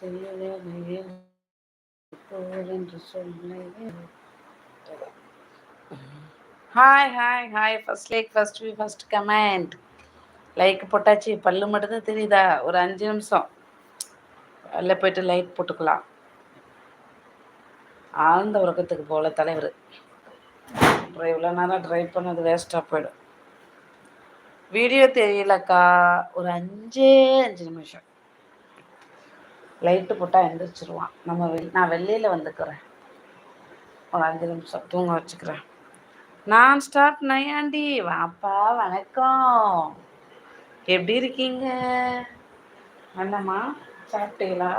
செய்ய என்று சொன்னேன். ஹாய் ஃபர்ஸ்ட் கமெண்ட் லைக் போட்டாச்சு. பல்லு மட்டும் தான் தெரியுதா? ஒரு 5 நிமிஷம் வெளில போயிட்டு லைட் போட்டுக்கலாம். ஆழ்ந்த உறக்கத்துக்கு போல தலைவர். இவ்வளோ நேரம் ட்ரை பண்ணது வேஸ்ட்டாக போயிடும். வீடியோ தெரியலக்கா. ஒரு 5 நிமிஷம் லைட்டு போட்டால் எந்திரிச்சிருவான். நான் வெளியில் வந்துக்கிறேன். ஒரு 5 நிமிஷம் தூங்க வச்சுக்கிறேன். நான் ஸ்டாப் நையாண்டி. வாப்பா வணக்கம். எப்படி இருக்கீங்க? என்னம்மா சாப்பிட்டீங்களா?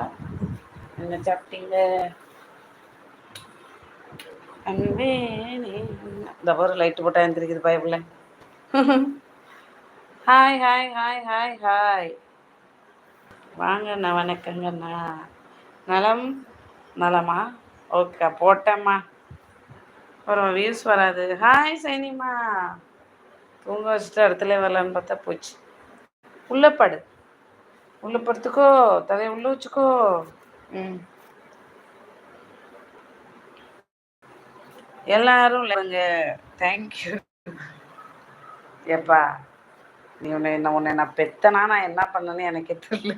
என்ன சாப்பிட்டீங்க? அன்பே இந்த ஒரு லைட்டு போட்டால் எந்திரிக்குது பயப்புல. ஹாய் வாங்கண்ணா. வணக்கங்கண்ணா. நலமா? ஓகே போட்டேம்மா. ஒரு வியூஸ் வராது. ஹாய் சைனிமா. தூங்க வச்சுட்டு இடத்துல வரலான்னு பார்த்தா போச்சு. உள்ளப்படு. உள்ள படுத்துக்கோ. தலையை உள்ள வச்சுக்கோ. எல்லாரும் இல்லைங்க. தேங்க்யூ. ஏப்பா நீ உன்னை நான் பெத்தனா நான் என்ன பண்ணேன்னு எனக்கே தெரியல.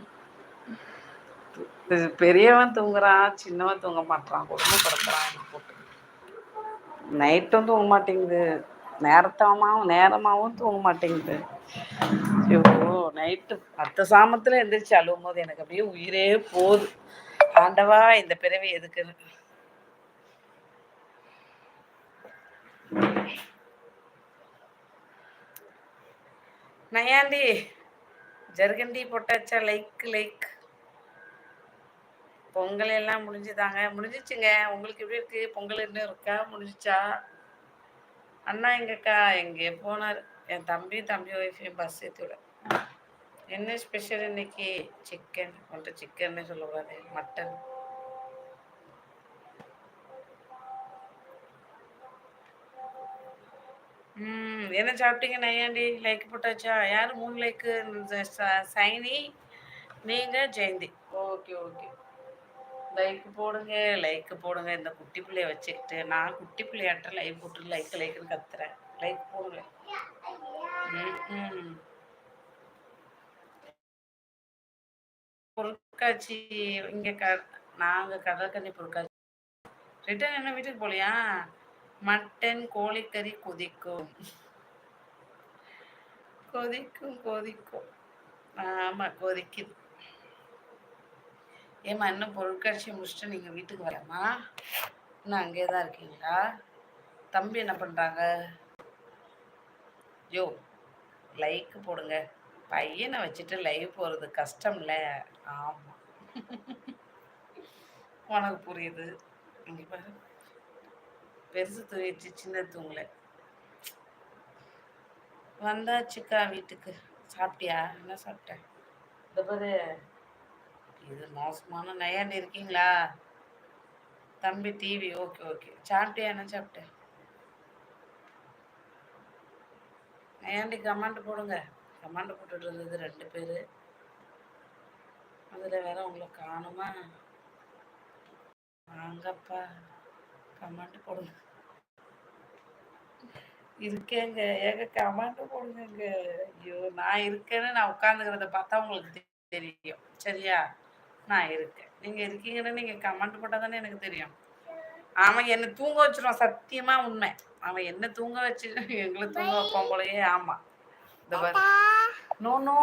பெரியவன் தூங்குறான், சின்னவன் தூங்க மாட்டான். கொடுமைப்படுத்துறான் போட்டு. நைட்டும் தூங்க மாட்டேங்குது, நேரமாகவும் தூங்க மாட்டேங்குது. ஐயோ நைட்டு அடுத்த சாமத்தில் எந்திரிச்சு அழுவும் போது எனக்கு அப்படியே உயிரே போகுது. ஆண்டவா இந்த பிறவி எதுக்குன்னு. நையாண்டி ஜர்கண்டி போட்டாச்சா? லைக். பொங்கல் எல்லாம் முடிஞ்சிச்சுங்க. உங்களுக்கு எப்படி இருக்கு? பொங்கல் இன்னும் இருக்கா? முடிஞ்சிச்சா? அண்ணா எங்கக்கா எங்கே போனார்? என் தம்பி ஒய்ஃபையும் பஸ் ஏற்றி விட. என்ன ஸ்பெஷல் இன்னைக்கு? சிக்கன். ஒன்று சிக்கன்னு சொல்லக்கூடாது, மட்டன். என்ன சாப்பிட்டீங்க நையாண்டி? லைக் போட்டாச்சா? யார் 3 லைக்கு? சைனி, நீங்கள், ஜெயந்தி. ஓகே லைக் போடுங்க. இந்த குட்டி பிள்ளைய வச்சுக்கிட்டு நான் குட்டி பிள்ளையாட்ட லைக் போட்டு லைக்குன்னு கத்துறேன். லைக் போடுங்க. பொருட்காட்சி இங்கே நாங்கள் கடற்கரை பொருட்காட்சி. ரிட்டர்ன் என்ன வீட்டுக்கு போகலையா? மட்டன் கோழிக்கறி கொதிக்கும். ஆமாம் கொதிக்குது. ஏம்மா இன்னும் பொருட்காட்சி முடிச்சுட்டு நீங்கள் வீட்டுக்கு வரலாமா? இன்னும் அங்கே தான் இருக்கீங்களா? தம்பி என்ன பண்ணுறாங்க? லைக் போடுங்க. பையனை வச்சுட்டு லைவ் போகிறது கஷ்டம்ல. ஆமாம் உனக்கு புரியுது. இங்கே பாரு, பெருசு தூங்கிடுச்சு, சின்ன தூங்கல. வந்தாச்சுக்கா வீட்டுக்கு. சாப்பிட்டியா? என்ன சாப்பிட்டேன்? இந்த பாரு, இது மோசமான நையாண்டி இருக்கீங்களா? தம்பி டிவி. ஓகே சாப்பிட்டியா? என்ன சாப்பிட்டேன்? நையாண்டி கமெண்ட் போடுங்க. கமெண்ட் போட்டுட்டு இருந்தது 2 பேர். அதில் வேற உங்களை காணுமா? வாங்கப்பா கமெண்ட் போடுங்க. இருக்கேங்க. கமெண்ட் போடுங்க. ஐயோ நான் இருக்கேன்னு நான் உட்காந்துக்கிறத பார்த்தா உங்களுக்கு தெரியும். சரியா? நான் இருக்கேன். நீங்கள் இருக்கீங்கன்னு நீங்கள் கமெண்ட் போட்டால் தானே எனக்கு தெரியும். அவன் என்னை தூங்க வச்சிருவான். சத்தியமாக உண்மை. அவன் என்ன தூங்க வச்சு எங்களை தூங்க வைப்பான் போலயே. ஆமாம். இந்த பாரு. No no.